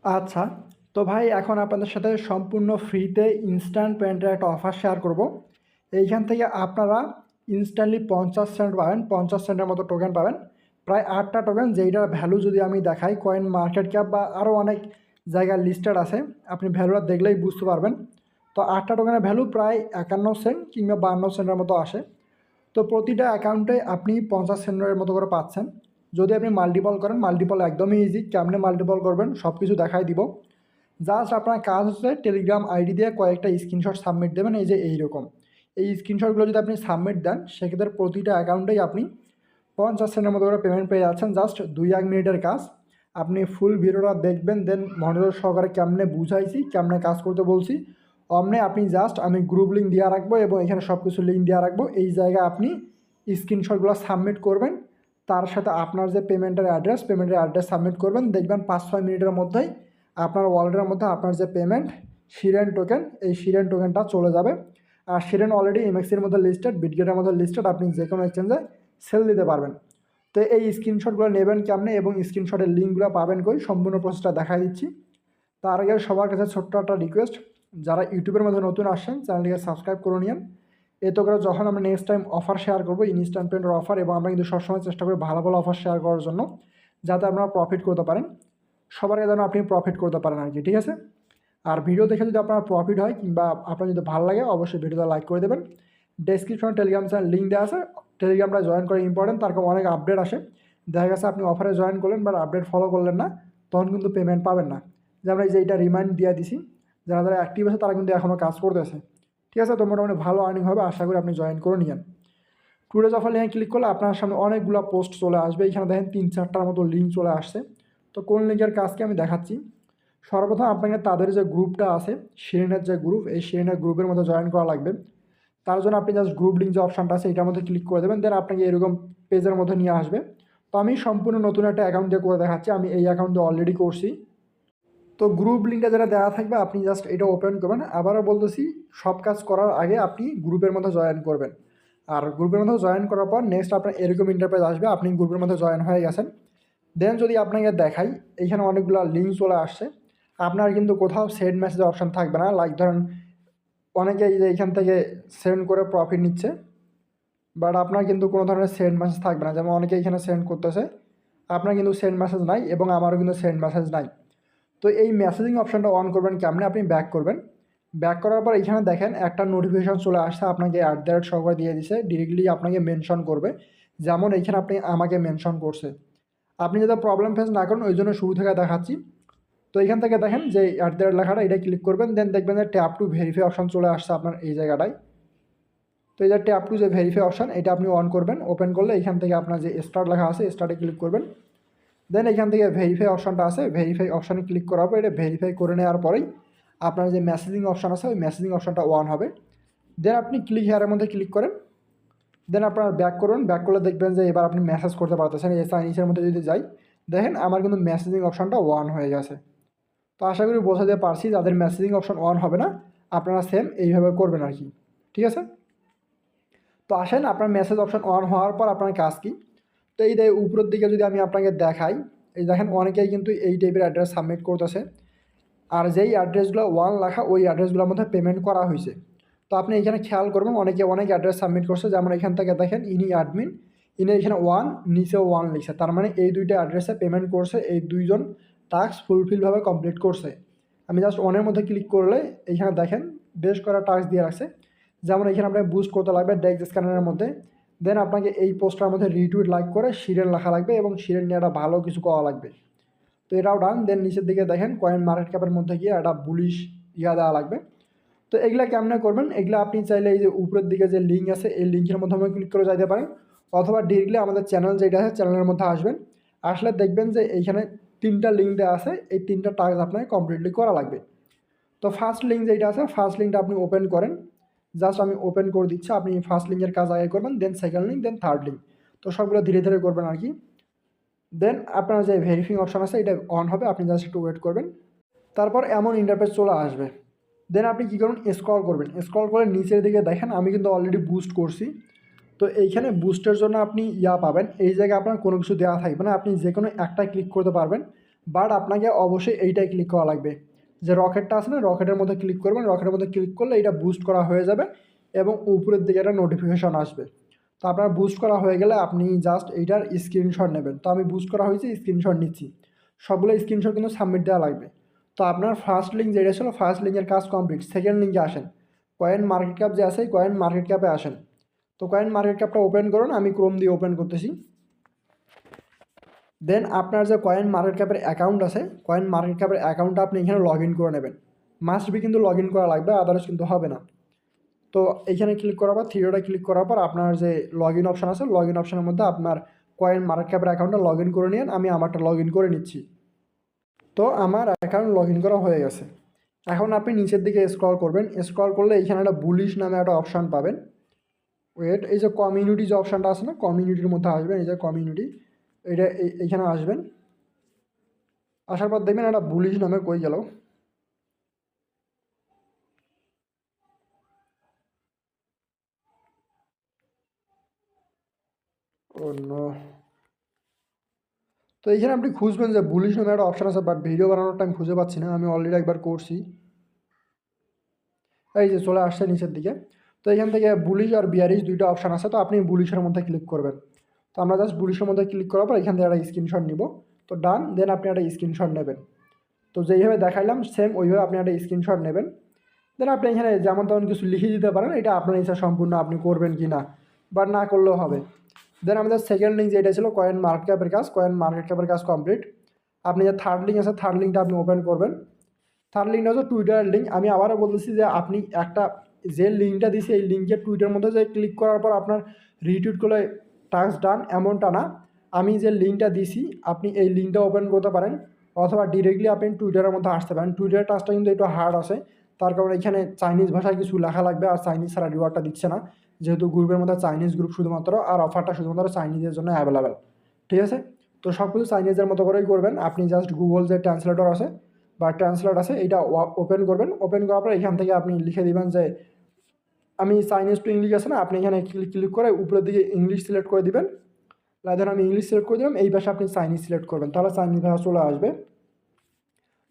আচ্ছা, তো ভাই এখন আপনাদের সাথে সম্পূর্ণ ফ্রিতে ইনস্ট্যান্ট পেমেন্টের একটা অফার শেয়ার করব। এইখান থেকে আপনারা ইনস্ট্যান্টলি 50 সেন্ট পাবেন, 50 সেন্টের মতো টোকেন পাবেন। প্রায় 8টা টোকেন, যেইটার ভ্যালু যদি আমি দেখাই কয়েন মার্কেট ক্যাপ বা আরও অনেক জায়গায় লিস্টেড আছে, আপনি ভ্যালুটা দেখলেই বুঝতে পারবেন। তো 8টা টোকেনের ভ্যালু প্রায় 51 সেন্ট কিংবা 52 সেন্টের মতো আসে। তো প্রতিটা অ্যাকাউন্টে আপনি 50 সেন্টের মতো করে পাচ্ছেন। যদি আপনি মাল্টিপল করেন, মাল্টিপল একদমই ইজি। কেমনে মাল্টিপল করবেন সব কিছু দেখাই দিব। জাস্ট আপনার কাজ হচ্ছে টেলিগ্রাম আইডি দিয়ে কয়েকটা স্ক্রিনশট সাবমিট দেবেন, এই যে এইরকম। এই স্ক্রিনশটগুলো যদি আপনি সাবমিট দেন, সেক্ষেত্রে প্রতিটা অ্যাকাউন্টেই আপনি 50 সেন্টের মতো করে পেমেন্ট পেয়ে যাচ্ছেন। জাস্ট 2-1 মিনিটের কাজ। আপনি ফুল ভিডিওটা দেখবেন, দেন মনোযোগ সহকারে কেমনে বুঝাইছি, কেমনে কাজ করতে বলছি, অমনে আপনি জাস্ট আমি গ্রুপ লিঙ্ক দেওয়া রাখবো এবং এখানে সব কিছু লিঙ্ক দেওয়া রাখবো। এই জায়গায় আপনি স্ক্রিনশটগুলো সাবমিট করবেন, তার সাথে আপনার যে পেমেন্টের অ্যাড্রেস সাবমিট করবেন। দেখবেন 5-6 মিনিটের মধ্যেই আপনার ওয়ালেটের মধ্যে আপনার যে পেমেন্ট শিরেন টোকেন, এই শিরেন টোকেনটা চলে যাবে। আর শিরেন অলরেডি এমএক্সির মধ্যে লিস্টেড, বিটগেটের মধ্যে লিস্টেড, আপনি যে কোনো এক্সচেঞ্জে সেল দিতে পারবেন। তো এই স্ক্রিনশটগুলো নেবেন কেমনে এবং স্ক্রিনশটের লিঙ্কগুলো পাবেন কই, সম্পূর্ণ প্রসেসটা দেখাই দিচ্ছি। তার আগে সবার কাছে ছোট্ট একটা রিকোয়েস্ট, যারা ইউটিউবের মধ্যে নতুন আসছেন চ্যানেলটিকে সাবস্ক্রাইব করে নিন। এতে করে যখন আমরা নেক্সট টাইম অফার শেয়ার করবো, ইনস্ট্যান্ট পেমেন্টের অফার, এবং আমরা কিন্তু সবসময় চেষ্টা করি ভালো ভালো অফার শেয়ার করার জন্য, যাতে আপনারা প্রফিট করতে পারেন, সবার আগে যেন আপনি প্রফিট করতে পারেন আর কি, ঠিক আছে। আর ভিডিও দেখে যদি আপনার প্রফিট হয় কিংবা আপনার যদি ভালো লাগে, অবশ্যই ভিডিওটা লাইক করে দেবেন। ডেসক্রিপশনে টেলিগ্রাম চ্যানেল লিঙ্ক দেওয়া আছে, টেলিগ্রামটা জয়েন করা ইম্পর্টেন্ট। তার কারণ অনেক আপডেট আসে, দেখা গেছে আপনি অফারে জয়েন করলেন বাট আপডেট ফলো করলেন না, তখন কিন্তু পেমেন্ট পাবেন না। যেমন এই যে এইটা রিমাইন্ড দিয়ে দিছি, যারা যারা অ্যাক্টিভ আছে তারা কিন্তু এখনও কাজ করতেছে, ঠিক আছে। তো মোটামুটি ভালো আর্নিং হবে, আশা করি আপনি জয়েন করে নিন। টুডেজ অফার লিঙ্কে ক্লিক করলে আপনার সামনে অনেকগুলো পোস্ট চলে আসবে। এখানে দেখেন 3-4টার মতো লিঙ্ক চলে আসছে। তো কোন লিঙ্কের কাজকে আমি দেখাচ্ছি। সর্বপ্রথম আপনাকে তাদের যে গ্রুপটা আছে, শিরিনের যে গ্রুপ, এই শিরিনের গ্রুপের মধ্যে জয়েন করা লাগবে। তার জন্য আপনি জাস্ট গ্রুপ লিঙ্ক যে অপশানটা আছে এটার মধ্যে ক্লিক করে দেবেন, দেন আপনাকে এরকম পেজের মধ্যে নিয়ে আসবে। তো আমি সম্পূর্ণ নতুন একটা অ্যাকাউন্ট দিয়ে করে দেখাচ্ছি, আমি এই অ্যাকাউন্টে অলরেডি করছি। তো গ্রুপ লিঙ্কটা যেটা দেওয়া থাকবে আপনি জাস্ট এটা ওপেন করবেন। আবারও বলতেছি, সব কাজ করার আগে আপনি গ্রুপের মধ্যে জয়েন করবেন। আর গ্রুপের মধ্যে জয়েন করার পর নেক্সট আপনার এরকম ইন্টারপেজ আসবে, আপনি গ্রুপের মধ্যে জয়েন হয়ে গেছেন। দেন যদি আপনাকে দেখাই, এইখানে অনেকগুলো লিঙ্ক চলে আসছে। আপনার কিন্তু কোথাও সেন্ড মেসেজের অপশান থাকবে না। লাইক ধরেন অনেকে এই যে এইখান থেকে সেন্ড করে প্রফিট নিচ্ছে, বাট আপনার কিন্তু কোনো ধরনের সেন্ড মেসেজ থাকবে না। যেমন অনেকে এখানে সেন্ড করতেছে, আপনার কিন্তু সেন্ড মেসেজ নাই এবং আমারও কিন্তু সেন্ড মেসেজ নাই। তো এই মেসেজিং অপশানটা অন করবেন কেমনে, আপনি ব্যাক করবেন। ব্যাক করার পর এখানে দেখেন একটা নোটিফিকেশান চলে আসছে, আপনাকে @ সহকারে দিয়ে দিছে, ডিরেক্টলি আপনাকে মেনশন করবে। যেমন এইখানে আপনি আমাকে মেনশন করছে। আপনি যাতে প্রবলেম ফেস না করেন ওই জন্য শুরু থেকে দেখাচ্ছি। তো এখান থেকে দেখেন যে @ লেখাটা, এটা ক্লিক করবেন, দেন দেখবেন যে ট্যাপ টু ভেরিফাই অপশান চলে আসছে আপনার এই জায়গাটায়। তো এই যে ট্যাপ টু যে ভেরিফাই অপশান, এটা আপনি অন করবেন। ওপেন করলে এখান থেকে আপনার যে স্টার্ট লেখা আছে, স্টার্টে ক্লিক করবেন। দেন এখান থেকে ভেরিফাই অপশানটা আছে, ভেরিফাই অপশানে ক্লিক করার পর এটা ভেরিফাই করে নেওয়ার পরেই আপনার যে মেসেজিং অপশান আছে, ওই মেসেজিং অপশানটা অন হবে। দেন আপনি ক্লিক হেয়ারের মধ্যে ক্লিক করেন, দেন আপনার ব্যাক করুন। ব্যাক করলে দেখবেন যে এবার আপনি মেসেজ করতে পারতেছেন। এই সাইনিসের মধ্যে যদি যাই, দেখেন আমার কিন্তু মেসেজিং অপশানটা অন হয়ে গেছে। তো আশা করি বোঝাতে পারছি, যাদের মেসেজিং অপশান অন হবে না আপনারা সেম এইভাবে করবেন আর কি, ঠিক আছে। তো আসেন আপনার মেসেজ অপশান অন হওয়ার পর আপনার কাজ কী। তো এই উপরের দিকে যদি আমি আপনাকে দেখাই, এই দেখেন অনেকেই কিন্তু এই টাইপের অ্যাড্রেস সাবমিট করতেছে। আর যেই অ্যাড্রেসগুলো ওয়ান লেখা, ওই অ্যাড্রেসগুলোর মধ্যে পেমেন্ট করা হয়েছে। তো আপনি এখানে খেয়াল করবেন, অনেকে অনেক অ্যাড্রেস সাবমিট করছে। যেমন এখান থেকে দেখেন ইনি অ্যাডমিন, ইনি এখানে 1 নিচেও 1 লিখছে, তার মানে এই দুইটা অ্যাড্রেসে পেমেন্ট করছে, এই দুইজন টাস্ক ফুলফিলভাবে কমপ্লিট করছে। আমি জাস্ট অনের মধ্যে ক্লিক করলে এইখানে দেখেন বেশ করা টাস্ক দিয়ে রাখছে। যেমন এখানে আপনাকে বুস্ট করতে লাগবে ডেস্ক স্ক্যানারের মধ্যে, দেন আপনাকে এই পোস্টটার মধ্যে রিটুইট লাইক করে শিরেন লেখা লাগবে এবং শিরেন নিয়ে একটা ভালো কিছু করা লাগবে। তো এটাও ডান। দেন নিচের দিকে দেখেন কয়েন মার্কেট ক্যাপের মধ্যে গিয়ে একটা বুলিশ দেওয়া লাগবে। তো এগুলা কেমনে করবেন, এগুলা আপনি চাইলে এই যে উপরের দিকে যে লিঙ্ক আছে, এই লিঙ্কের মাধ্যমে ক্লিক করে যাইতে পারেন, অথবা ডিরেক্টলি আমাদের চ্যানেল যেটা আছে চ্যানেলের মধ্যে আসবেন। আসলে দেখবেন যে এইখানে 3টা লিঙ্ক দেওয়া আছে, এই 3টা টাস্ক আপনাকে কমপ্লিটলি করা লাগবে। তো ফার্স্ট লিঙ্ক যেটা আছে, ফার্স্ট লিঙ্কটা আপনি ওপেন করেন। জাস্ট আমি ওপেন করে দিচ্ছি, আপনি ফার্স্ট লিঙ্কের কাজ আগে করবেন, দেন সেকেন্ড লিঙ্ক, দেন থার্ড লিঙ্ক। তো সবগুলো ধীরে ধীরে করবেন আর কি। দেন আপনার যে ভেরিফাইং অপশান আছে এটা অন হবে, আপনি জাস্ট একটু ওয়েট করবেন। তারপর এমন ইন্টারফেস চলে আসবে। দেন আপনি কী করুন, স্ক্রল করবেন। স্ক্রল করে নিচের দিকে দেখেন আমি কিন্তু অলরেডি বুস্ট করছি। তো এইখানে বুস্টের জন্য আপনি পাবেন, এই জায়গায় আপনার কোনো কিছু দেওয়া থাকবে না, আপনি যে কোনো একটা ক্লিক করতে পারবেন। বাট আপনাকে অবশ্যই এইটাই ক্লিক করা লাগবে, যে রকেটটা আছে না, রকেটের মধ্যে ক্লিক করবেন। রকেটের মধ্যে ক্লিক করলে এটা বুস্ট করা হয়ে যাবে এবং উপরের দিকে একটা নোটিফিকেশন আসবে। তো আপনার বুস্ট করা হয়ে গেলে আপনি জাস্ট এইটার স্ক্রিনশট নেবেন। তো আমি বুস্ট করা হয়েছে, স্ক্রিনশট নিচ্ছি। সবগুলো স্ক্রিনশট কিন্তু সাবমিট দেওয়া লাগবে। তো আপনার ফার্স্ট লিঙ্ক যেটা ছিল, ফার্স্ট লিঙ্কের কাজ কমপ্লিট। সেকেন্ড লিঙ্কে আসেন, কয়েন মার্কেট ক্যাপ যে আছে, কয়েন মার্কেট ক্যাপে আসেন। তো কয়েন মার্কেট ক্যাপটা ওপেন করুন, আমি ক্রোম দিয়ে ওপেন করতেছি। দেন আপনার যে কয়েন মার্কেট ক্যাপের অ্যাকাউন্ট আছে, কয়েন মার্কেট ক্যাপের অ্যাকাউন্টটা আপনি এখানে লগ ইন করে নেবেন। মাস্ট বি কিন্তু লগ ইন করা লাগবে, আদারওয়াইজ কিন্তু হবে না। তো এইখানে ক্লিক করার পর, থ্রিডোটা ক্লিক করার পর আপনার যে লগ ইন অপশান আছে, লগ ইন অপশানের মধ্যে আপনার কয়েন মার্কেট ক্যাপের অ্যাকাউন্টটা লগ ইন করে নিন। আমি আমারটা লগ ইন করে নিচ্ছি। তো আমার অ্যাকাউন্ট লগ ইন করা হয়ে গেছে। এখন আপনি নিচের দিকে স্ক্রল করবেন। স্ক্রল করলে এইখানে একটা বুলিশ নামে একটা অপশান পাবেন। ওয়েট, এই যে কমিউনিটি যে অপশানটা আছে না, কমিউনিটির মধ্যে আসবেন। এই যে কমিউনিটি, এটা এইখানে আসবেন। আসার পর দেখবেন একটা বুলিশ নামে, কই গেল, অন্য। তো এইখানে আপনি খুঁজবেন যে বুলিশ নামে একটা অপশান আছে, বাট ভিডিও বানানোর টাইম খুঁজে পাচ্ছি না। আমি অলরেডি একবার করছি। এই যে চলে আসছে নিচের দিকে। তো এখান থেকে বুলিশ আর বিয়ারিশ দুইটা অপশান আছে। তো আপনি বুলিশের মধ্যে ক্লিক করবেন। তো আমরা জাস্ট বুলিশের মধ্যে ক্লিক করার পর এখান থেকে একটা স্ক্রিনশট নিব। তো ডান। দেন আপনি একটা স্ক্রিনশট নেবেন। তো যেইভাবে দেখাইলাম সেম ওইভাবে আপনি একটা স্ক্রিনশট নেবেন। দেন আপনি এখানে যেমন তেমন কিছু লিখে দিতে পারেন, এটা আপনার ইচ্ছা সম্পূর্ণ, আপনি করবেন কি না, বাট না করলেও হবে। দেন আমাদের সেকেন্ড লিঙ্ক যেটা ছিল কয়েন মার্কেট ক্যাপের কাজ, কয়েন মার্কেট ক্যাপের কাজ কমপ্লিট। আপনি যে থার্ড লিঙ্ক আছে, থার্ড লিঙ্কটা আপনি ওপেন করবেন। থার্ড লিঙ্কটা হচ্ছে টুইটারের লিঙ্ক। আমি আবারও বলতেছি যে আপনি একটা যে লিঙ্কটা দিয়েছি, এই লিঙ্কের টুইটার মধ্যে যে ক্লিক করার পর আপনার রিটুইট করলে টাস্ক ডান, এমনটা না। আমি যে লিঙ্কটা দিছি, আপনি এই লিঙ্কটা ওপেন করতে পারেন, অথবা ডিরেক্টলি আপনি টুইটারের মধ্যে আসতে পারেন। টুইটারের টাস্কটা কিন্তু একটু হার্ড আছে, তার কারণে এখানে চাইনিজ ভাষায় কিছু লেখা লাগবে, আর চাইনিজ ছাড়া রিওয়ার্ডটা দিচ্ছে না, যেহেতু গ্রুপের মধ্যে চাইনিজ গ্রুপ শুধুমাত্র, আর অফারটা শুধুমাত্র চাইনিজের জন্য অ্যাভেলেবেল। ঠিক আছে? তো সব কিছু চাইনিজের মতো করেই করবেন। আপনি জাস্ট গুগল যে ট্রান্সলেটর আছে বা ট্রান্সলেট আছে, এইটা ওপেন করবেন। ওপেন করার পর এখান থেকে আপনি লিখে দিবেন যে আমি চাইনিজ টু ইংলিশ আছে না, আপনি এখানে ক্লিক করে উপরের দিকে ইংলিশ সিলেক্ট করে দিবেন। ধরুন আমি ইংলিশ সিলেক্ট করে দিলাম, এই পাশে আপনি চাইনিজ সিলেক্ট করবেন, তাহলে চাইনিজ ভাষা চলে আসবে।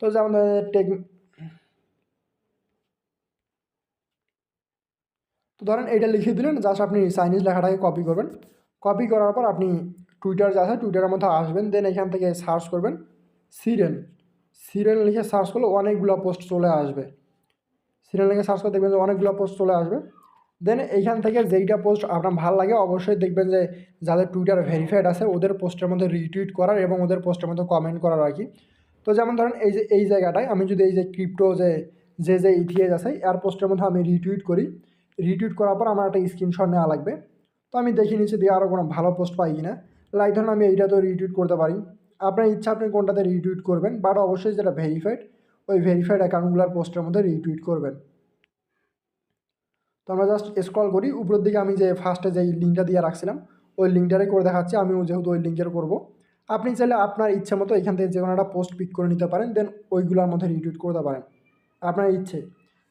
তো যেমন তো ধরেন এইটা লিখে দিলেন, জাস্ট আপনি চাইনিজ লেখাটাকে কপি করবেন। কপি করার পর আপনি টুইটার যা আছে টুইটারের মধ্যে আসবেন। দেন এখান থেকে সার্চ করবেন সিরেন। সিরেন লিখে সার্চ করলে অনেকগুলো পোস্ট চলে আসবে। সিরিয়াল লিখে সার্চ করে দেখবেন যে অনেকগুলো পোস্ট চলে আসবে। দেন এইখান থেকে যেইটা পোস্ট আপনার ভালো লাগে, অবশ্যই দেখবেন যে যাদের টুইটার ভেরিফাইড আছে ওদের পোস্টের মধ্যে রিটুইট করার এবং ওদের পোস্টের মধ্যে কমেন্ট করার আর কি। তো যেমন ধরেন এই যে এই জায়গাটায় আমি যদি এই যে ক্রিপ্টো যে ইথিএস আছে এর পোস্টের মধ্যে আমি রিটুইট করি, রিটুইট করার পর আমার একটা স্ক্রিনশট নেওয়া লাগবে। তো আমি দেখি নিচে দিয়ে আরও কোনো ভালো পোস্ট পাই কিনা। লাইক ধরুন আমি এইটাতেও রিটুইট করতে পারি। আপনার ইচ্ছা আপনি কোনটাতে রিটুইট করবেন, বাট অবশ্যই যেটা ভেরিফাইড, ওই ভেরিফাইড অ্যাকাউন্টগুলোর পোস্টের মধ্যে রিটুইট করবেন। তো আমরা জাস্ট স্ক্রল করি উপরের দিকে, আমি যে ফার্স্টে যেই লিঙ্কটা দিয়ে রাখছিলাম ওই লিঙ্কটারই করে দেখাচ্ছি। আমি যেহেতু ওই লিঙ্কের করব, আপনি চাইলে আপনার ইচ্ছে মতো এখান থেকে যে কোনো একটা পোস্ট পিক করে নিতে পারেন, দেন ওইগুলোর মধ্যে রিটুইট করতে পারেন আপনার ইচ্ছে।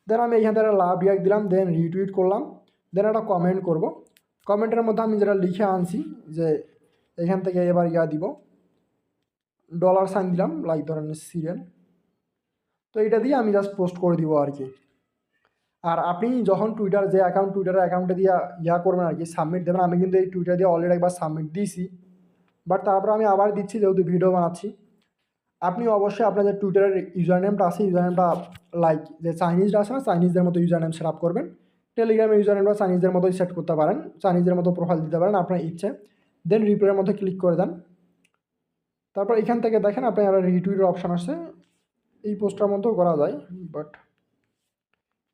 দেন আমি এখান থেকে লাভ রিয়াক্ট দিলাম, দেন রিটুইট করলাম, দেন একটা কমেন্ট করব। কমেন্টের মধ্যে আমি যেটা লিখে আনছি, যে এখান থেকে এবার দিব $সাইন দিলাম, লাইক ধরেন সিরিয়াল। তো এটা দিয়ে আমি জাস্ট পোস্ট করে দিব আর কি। আর আপনি যখন টুইটার যে অ্যাকাউন্ট, টুইটারের অ্যাকাউন্টে দিয়ে করবেন আর কি, সাবমিট দেবেন। আমি কিন্তু এই টুইটার দিয়ে অলরেডি একবার সাবমিট দিয়েছি, বাট তারপর আমি আবার দিচ্ছি যেহেতু ভিডিও বানাচ্ছি। আপনি অবশ্যই আপনার যে টুইটারের ইউজার নেমটা আছে, ইউজার নেমটা লাইক যে চাইনিজরা আছে না, চাইনিজদের মতো ইউজার নেম সেট আপ করবেন। টেলিগ্রামের ইউজার নেমটা চাইনিজদের মতোই সেট করতে পারেন, চাইনিজের মতো প্রোফাইল দিতে পারেন আপনার ইচ্ছে। দেন রিপ্লাইয়ের মধ্যে ক্লিক করে দেন। তারপর এখান থেকে দেখেন আপনার একটা রিটুইটের অপশান আছে, এই পোস্টটার মধ্যেও করা যায়, বাট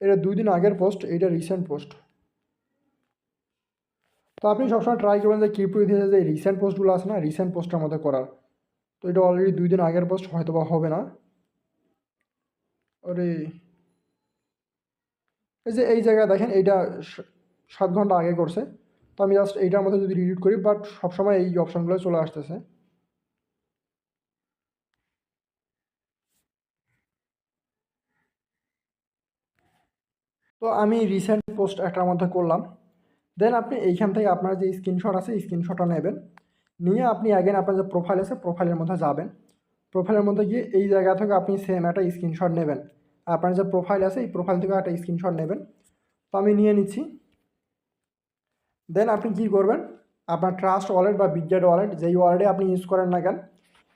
এটা 2 দিন আগের পোস্ট, এইটা রিসেন্ট পোস্ট। তো আপনি সবসময় ট্রাই করবেন যে ক্রিপ্টো ইতিহাসে যে রিসেন্ট পোস্টগুলো আছে না, রিসেন্ট পোস্টের মধ্যে করার। তো এটা অলরেডি 2 দিন আগের পোস্ট, হয়তো বা হবে না। আরে এই যে এই জায়গায় দেখেন এইটা 7 ঘন্টা আগে করছে। তো আমি জাস্ট এইটার মধ্যে যদি রিডিট করি, বাট সবসময় এই অপশানগুলো চলে আসতেছে। তো আমি রিসেন্ট পোস্ট একটার মধ্যে করলাম। দেন আপনি এইখান থেকে আপনার যে স্ক্রিনশট আছে স্ক্রিনশটটা নেবেন, নিয়ে আপনি অ্যাগেন আপনার যে প্রোফাইল আছে প্রোফাইলের মধ্যে যাবেন। প্রোফাইলের মধ্যে গিয়ে এই জায়গা থেকে আপনি সেম একটা স্ক্রিনশট নেবেন। আপনার যে প্রোফাইল আছে এই প্রোফাইল থেকে একটা স্ক্রিনশট নেবেন। তো আমি নিয়ে নিচ্ছি। দেন আপনি কী করবেন, আপনার ট্রাস্ট ওয়ালেট বা বিটগেট ওয়ালেট যেই ওয়ালেটে আপনি ইউজ করেন না কেন,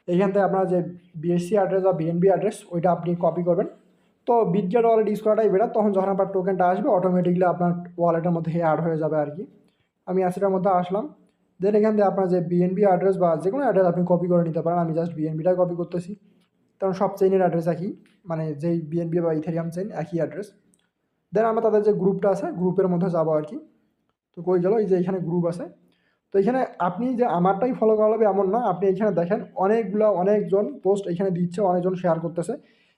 এইখান থেকে আপনার যে বিএসসি অ্যাড্রেস বা বিএনবি অ্যাড্রেস ওইটা আপনি কপি করবেন। তো বিটগেট ওয়ালেট ইউজ করাটাই বেটার, তখন যখন আপনার টোকেনটা আসবে অটোমেটিকলি আপনার ওয়ালেটের মধ্যে অ্যাড হয়ে যাবে আর কি। আমি অ্যাসেটের মধ্যে আসলাম। দেন এখান থেকে আপনার যে বিএনবি অ্যাড্রেস বা যে কোনো অ্যাড্রেস আপনি কপি করে নিতে পারেন। আমি জাস্ট বিএনবিটাই কপি করতেছি, কারণ সব চেইনের অ্যাড্রেস একই, মানে যেই বিএনবি বা ইথেরিয়াম চেইন একই অ্যাড্রেস। দেন আমরা তাদের যে গ্রুপটা আছে গ্রুপের মধ্যে যাবো আর কি। তো কই গেল, এই যে এখানে গ্রুপ আছে। তো এখানে আপনি যে আমারটাই ফলো করা হবে এমন না, আপনি এখানে দেখেন অনেকজন পোস্ট এখানে দিচ্ছে, অনেকজন শেয়ার করতেছে।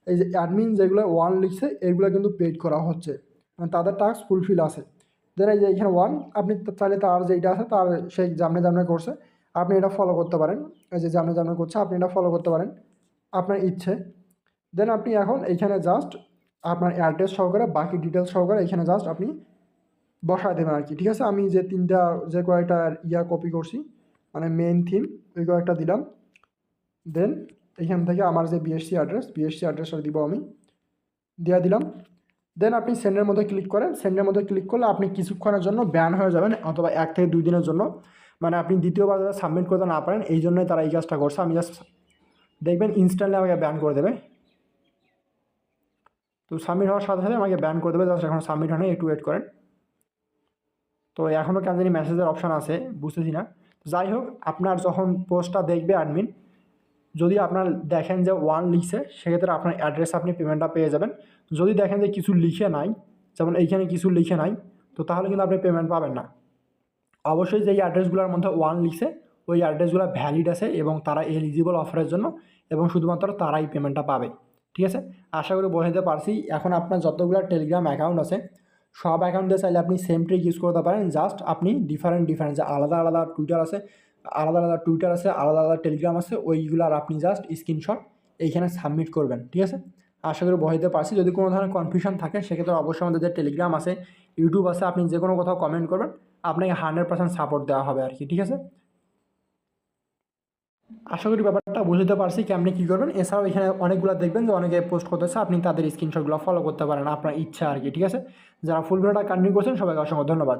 এই যে অ্যাডমিন যেগুলো 1 লিখছে এগুলো কিন্তু পেড করা হচ্ছে, মানে তাদের টাস্ক ফুলফিল আছে। দেন এই যে এখানে 1, আপনি চাইলে তার যেইটা আছে তার সেই জামনে করছে আপনি এটা ফলো করতে পারেন। এই যে জামনে করছে আপনি এটা ফলো করতে পারেন আপনার ইচ্ছে। দেন আপনি এখন এইখানে জাস্ট আপনার অ্যাড্রেস সহকারে বাকি ডিটেলস সহকারে এখানে জাস্ট আপনি বসায় দেবেন আর কি। ঠিক আছে, আমি যে কয়েকটা কপি করছি, মানে মেইন থিম ওই কয়েকটা দিলাম। দেন এইখান থেকে আমার যে বিএসসি অ্যাড্রেসটা দিব, আমি দিয়ে দিলাম। দেন আপনি সেন্ডের মধ্যে ক্লিক করেন। সেন্ডের মধ্যে ক্লিক করলে আপনি কিছুক্ষণের জন্য ব্যান হয়ে যাবেন, অথবা 1 থেকে 2 দিনের জন্য, মানে আপনি দ্বিতীয়বার যারা সাবমিট করতে না পারেন, এই জন্যই তারা এই কাজটা করছে। আমি জাস্ট দেখবেন ইনস্ট্যান্টলি আমাকে ব্যান করে দেবে। তো সাবমিট হওয়ার সাথে সাথে আমাকে ব্যান করে দেবে। জাস্ট এখন সাবমিট হয় না, একটু ওয়েট করেন। তো এখনও কেন জানি মেসেজের অপশান আছে, বুঝতেছি না। যাই হোক, আপনার যখন পোস্টটা দেখবে অ্যাডমিন, যদি আপনার দেখেন যে 1 লিখছে, সেক্ষেত্রে আপনার অ্যাড্রেস আপনি পেমেন্টটা পেয়ে যাবেন। যদি দেখেন যে কিছু লিখে নাই, যেমন এইখানে কিছু লিখে নাই, তো তাহলে কিন্তু আপনি পেমেন্ট পাবেন না। অবশ্যই যেই অ্যাড্রেসগুলোর মধ্যে 1 লিখছে ওই অ্যাড্রেসগুলো ভ্যালিড আছে এবং তারা এলিজিবল অফারের জন্য, এবং শুধুমাত্র তারাই পেমেন্টটা পাবে। ঠিক আছে, আশা করি বোঝাতে পারছি। এখন আপনার যতগুলো টেলিগ্রাম অ্যাকাউন্ট আছে সব অ্যাকাউন্টে চাইলে আপনি সেম ট্রিক ইউজ করতে পারেন। জাস্ট আপনি ডিফারেন্ট যে আলাদা টুইটার আছে, আলাদা টেলিগ্রাম আছে, ওইগুলার আপনি জাস্ট স্ক্রিনশট এইখানে সাবমিট করবেন। ঠিক আছে, আশা করি বোঝাতে পারছি। যদি কোনো ধরনের কনফিউশন থাকে সেক্ষেত্রে অবশ্যই আমাদের যে টেলিগ্রাম আছে, ইউটিউব আছে, আপনি যে কোনো কোথাও কমেন্ট করবেন, আপনাকে 100% সাপোর্ট দেওয়া হবে আর কি। ঠিক আছে, আশা করি ব্যাপারটা বুঝতে পারছি কেমনি কী করবেন। এছাড়াও এখানে অনেকগুলো দেখবেন যে অনেকে পোস্ট করতেছে, আপনি তাদের স্ক্রিনশটগুলো ফলো করতে পারেন আপনার ইচ্ছা আর কি। ঠিক আছে, যারা ফুল ভিডিওটা কন্টিনিউ করছেন সবাইকে অসংখ্য ধন্যবাদ।